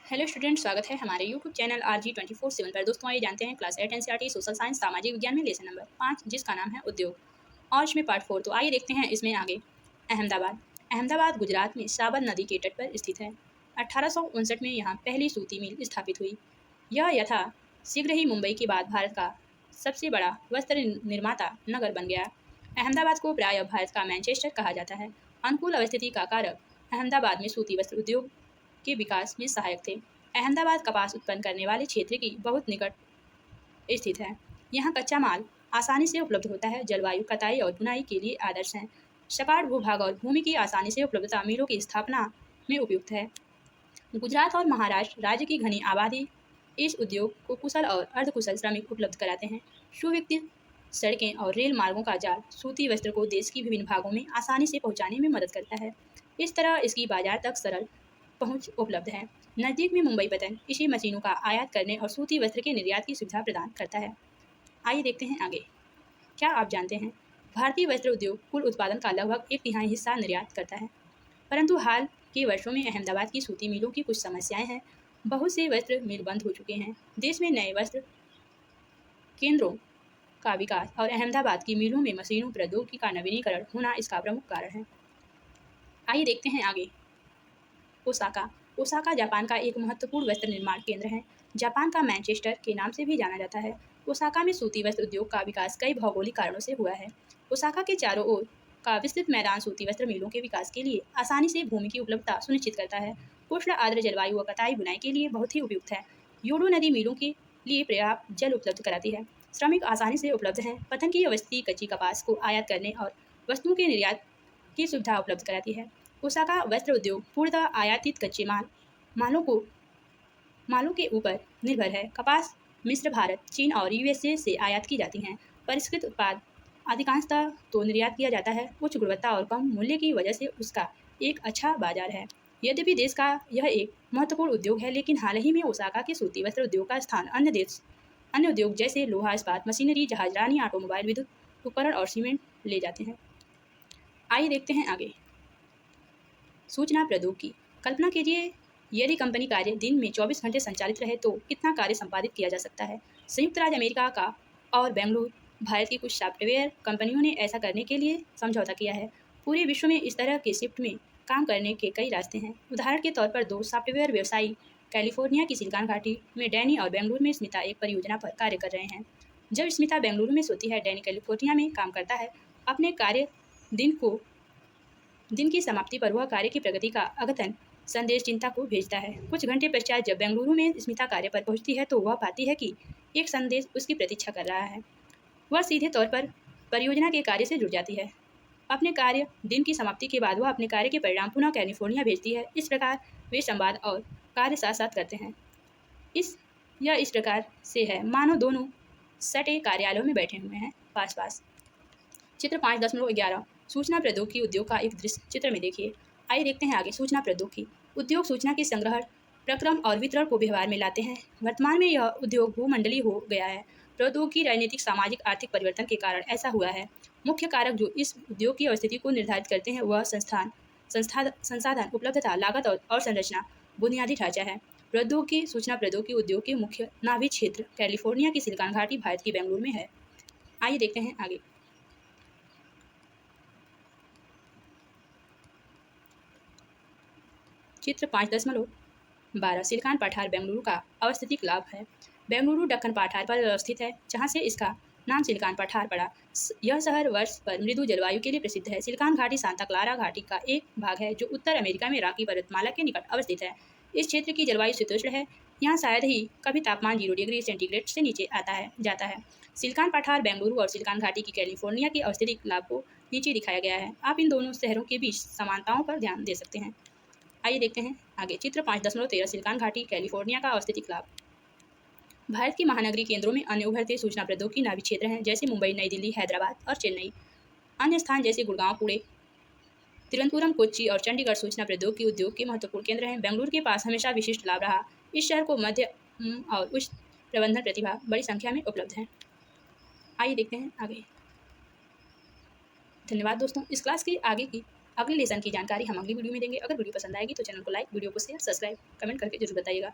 Hello student, स्वागत है हमारे यूट्यूब चैनल RG 24/7 पर। दोस्तों आइए जानते हैं क्लास 8 NCERT सोशल साइंस सामाजिक विज्ञान में लेसन नंबर 5 जिसका नाम है उद्योग और इसमें पार्ट 4। तो आइए देखते हैं इसमें आगे। अहमदाबाद। अहमदाबाद गुजरात में साबन नदी के तट पर स्थित है। 1859 में यहाँ पहली सूती मिल स्थापित हुई। यह यथा शीघ्र ही मुंबई के बाद भारत का सबसे बड़ा वस्त्र निर्माता नगर बन गया। अहमदाबाद को प्रायः भारत का मैनचेस्टर कहा जाता है। अनुकूल अवस्थिति का कारक अहमदाबाद में सूती वस्त्र उद्योग के विकास में सहायक थे। अहमदाबाद कपास उत्पन्न करने वाले क्षेत्र की बहुत निकट स्थित है। यहाँ कच्चा माल आसानी से उपलब्ध होता है। जलवायु कटाई और बुनाई के लिए आदर्श है। सपाट भूभाग और भूमि की आसानी से उपलब्धता मिलों की स्थापना में उपयुक्त है। गुजरात और महाराष्ट्र राज्य की घनी आबादी इस उद्योग को कुशल और अर्धकुशल श्रमिक उपलब्ध कराते हैं। सुविकसित सड़कें और रेल मार्गों का जाल सूती वस्त्र को देश की विभिन्न भागों में आसानी से पहुंचाने में मदद करता है। इस तरह इसकी बाजार तक सरल पहुंच उपलब्ध है। नज़दीक में मुंबई पतन इसी मशीनों का आयात करने और सूती वस्त्र के निर्यात की सुविधा प्रदान करता है। आइए देखते हैं आगे। क्या आप जानते हैं भारतीय वस्त्र उद्योग कुल उत्पादन का लगभग 1/3 हिस्सा निर्यात करता है, परंतु हाल के वर्षों में अहमदाबाद की सूती मिलों की कुछ समस्याएं हैं। बहुत से वस्त्र मिल बंद हो चुके हैं। देश में नए वस्त्र केंद्रों का विकास और अहमदाबाद की मिलों में मशीनों प्रौद्योगिकी का नवीनीकरण होना इसका प्रमुख कारण है। आइए देखते हैं आगे। ओसाका। ओसाका जापान का एक महत्वपूर्ण वस्त्र निर्माण केंद्र है। जापान का मैनचेस्टर के नाम से भी जाना जाता है। ओसाका में सूती वस्त्र उद्योग का विकास कई भौगोलिक कारणों से हुआ है। ओसाका के चारों ओर का विस्तृत मैदान सूती वस्त्र मिलों के विकास के लिए आसानी से भूमि की उपलब्धता सुनिश्चित करता है। उष्ण आर्द्र जलवायु व कताई बुनाई के लिए बहुत ही उपयुक्त है। योडो नदी मिलों के लिए पर्याप्त जल उपलब्ध कराती है। श्रमिक आसानी से उपलब्ध हैं। पतन की अवस्थी कच्ची कपास को आयात करने और वस्तुओं के निर्यात की सुविधा उपलब्ध कराती है। ओसाका वस्त्र उद्योग पूर्णतः आयातित कच्चे मालों के ऊपर निर्भर है। कपास मिस्र, भारत, चीन और USA से आयात की जाती हैं। परिष्कृत उत्पाद अधिकांशतः तो निर्यात किया जाता है। उच्च गुणवत्ता और कम मूल्य की वजह से उसका एक अच्छा बाजार है। यद्यपि देश का यह एक महत्वपूर्ण उद्योग है, लेकिन हाल ही में ओसाका के सूती वस्त्र उद्योग का स्थान अन्य उद्योग जैसे लोहा इस्पात, मशीनरी, जहाजरानी, ऑटोमोबाइल, विद्युत उपकरण और सीमेंट ले जाते हैं। आइए देखते हैं आगे। सूचना प्रौद्योगिकी। कल्पना कीजिए यदि कंपनी कार्य दिन में 24 घंटे संचालित रहे तो कितना कार्य संपादित किया जा सकता है। संयुक्त राज्य अमेरिका का और बेंगलुरु भारत की कुछ सॉफ्टवेयर कंपनियों ने ऐसा करने के लिए समझौता किया है। पूरे विश्व में इस तरह के शिफ्ट में काम करने के कई रास्ते हैं। उदाहरण के तौर पर 2 सॉफ्टवेयर व्यवसायी कैलिफोर्निया की सिलिकॉन घाटी में डैनी और बेंगलुरु में स्मिता एक परियोजना पर कार्य कर रहे हैं। जब स्मिता बेंगलुरु में सोती है, डैनी कैलिफोर्निया में काम करता है। अपने कार्य दिन की समाप्ति पर वह कार्य की प्रगति का अद्यतन संदेश चिंता को भेजता है। कुछ घंटे पश्चात जब बेंगलुरु में स्मिता कार्य पर पहुंचती है तो वह पाती है कि एक संदेश उसकी प्रतीक्षा कर रहा है। वह सीधे तौर पर परियोजना के कार्य से जुड़ जाती है। अपने कार्य दिन की समाप्ति के बाद वह अपने कार्य के परिणाम पुनः कैलिफोर्निया भेजती है। इस प्रकार वे संवाद और कार्य साथ साथ करते हैं। इस प्रकार से है मानो दोनों सटे कार्यालयों में बैठे हुए हैं पास पास। चित्र 5.11 सूचना प्रौद्योगिकी उद्योग का एक दृश्य चित्र में देखिए। आइए देखते हैं आगे। सूचना प्रौद्योगिकी उद्योग सूचना के संग्रहण, प्रक्रम और वितरण को व्यवहार में लाते हैं। वर्तमान में यह उद्योग भूमंडलीय हो गया है। प्रौद्योगिकी राजनीतिक, सामाजिक, आर्थिक परिवर्तन के कारण ऐसा हुआ है। मुख्य कारक जो इस उद्योग की अवस्थिति को निर्धारित करते हैं वह संसाधन, उपलब्धता, लागत और संरचना, बुनियादी ढांचा है। प्रौद्योगिकी सूचना प्रौद्योगिकी उद्योग के मुख्य नाभि क्षेत्र कैलिफोर्निया की सिलिकॉन घाटी भारत की बेंगलुरु में है। आइए देखते हैं आगे। चित्र 5.12 सिलिकॉन पठार बेंगलुरु का अवस्थितिक लाभ है। बेंगलुरु दक्कन पठार पर अवस्थित है, जहां से इसका नाम सिलिकॉन पठार पड़ा। यह शहर वर्ष पर मृदु जलवायु के लिए प्रसिद्ध है। सिलिकॉन घाटी सांता क्लारा घाटी का एक भाग है जो उत्तर अमेरिका में रॉकी पर्वतमाला के निकट अवस्थित है। इस क्षेत्र की जलवायु शीतोष्ण है। यहाँ शायद ही कभी तापमान 0 डिग्री सेंटीग्रेड से नीचे जाता है। सिलिकॉन पठार बेंगलुरु और सिलिकॉन घाटी की कैलिफोर्निया के अवस्थितिक लाभ को नीचे दिखाया गया है। आप इन दोनों शहरों के बीच समानताओं पर ध्यान दे सकते हैं। आइए देखते हैं आगे। चित्र 5.13 सिलिकॉन घाटी कैलिफोर्निया का अवस्थितिक लाभ। भारत के महानगरीय केंद्रों में अन्य उभरते सूचना प्रौद्योगिकी नाभि क्षेत्र हैं, जैसे मुंबई, नई दिल्ली, हैदराबाद और चेन्नई। अन्य स्थान जैसे गुड़गांव, पुणे, तिरुवनंतपुरम, कोच्चि और चंडीगढ़ सूचना प्रौद्योगिकी उद्योग के महत्वपूर्ण केंद्र हैं। बेंगलुरु के पास हमेशा विशिष्ट लाभ रहा। इस शहर को मध्यम और उच्च प्रबंधन प्रतिभा बड़ी संख्या में उपलब्ध है। आइए देखते हैं आगे। धन्यवाद दोस्तों। इस क्लास की आगे की अगले लेसन की जानकारी हम अगली वीडियो में देंगे। अगर वीडियो पसंद आएगी तो चैनल को लाइक, वीडियो को शेयर, सब्सक्राइब, कमेंट करके जरूर बताइएगा।